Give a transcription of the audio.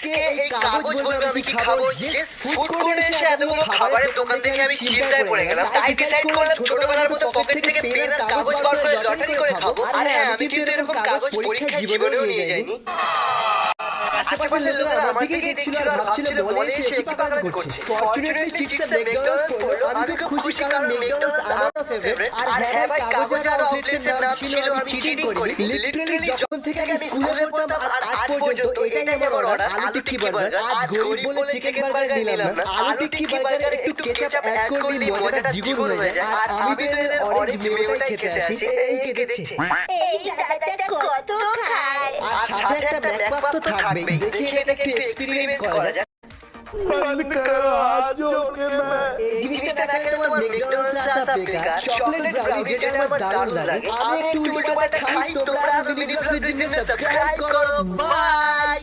আজকে এই কাগজ বলবে আমি কি খাবো। যে ফুড কোর্টে এসে এতগুলো খাবারের দোকান থেকে আমি চিন্তায় পড়ে গেলাম, তাই ডিসাইড করলাম ছোটবেলার মতো পকেট থেকে পেন আর কাগজ বার করে লটারি করে খাবো। আর হ্যাঁ, আমি কিন্তু এরকম কাগজ পরীক্ষা জীবনেও নিয়ে যাইনি। আশেপাশের লোকেরা আমার দিকেই দেখছিল আর ভাবছিল বলে এসে কি পাগল করছে। ফরচুনেটলি চিপস এর ম্যাকডোনাল্ডস পড়লো, আমি খুব খুশি কারণ ম্যাকডোনাল্ডস আমার ফেভারিট। আর হ্যাঁ ভাই, কাগজ আর আউটলেটসের নাম ছিল আমি চিটিং করি। লিটারালি যখন থেকে আমি স্কুলে পড়তাম আর আজ পর্যন্ত এটাই আমার অর্ডার, আলু টিক্কি বার্গার। আজ গরিব বলে চিকেন বার্গার নিলাম না, আলু টিক্কি বার্গারে একটু কেচাপ অ্যাড করলে মজাটা দ্বিগুণ হয়ে যায়। আর আমি তো এদের অরেঞ্জ মেয়োটাই খেতে আসি। এই কে দেখছে এই দাদাটা কত খায়। আর সাথে একটা ব্যাকপাপ তো থাকবেই। দেখি এটা একটু এক্সপেরিমেন্ট করা যাক। बंद करो हाथ जोड़ के मैं এই জিনিসটা দেখালে তোমার ম্যাকডোনাল্ডস আসা বেকার। চকলেট ব্রাউনি যেটা আমার দারুণ লাগে। আমি একটু উল্টো পাল্টা খাই, তোমরা মিনি ব্লগের জন্য সাবস্ক্রাইব করো। বাই।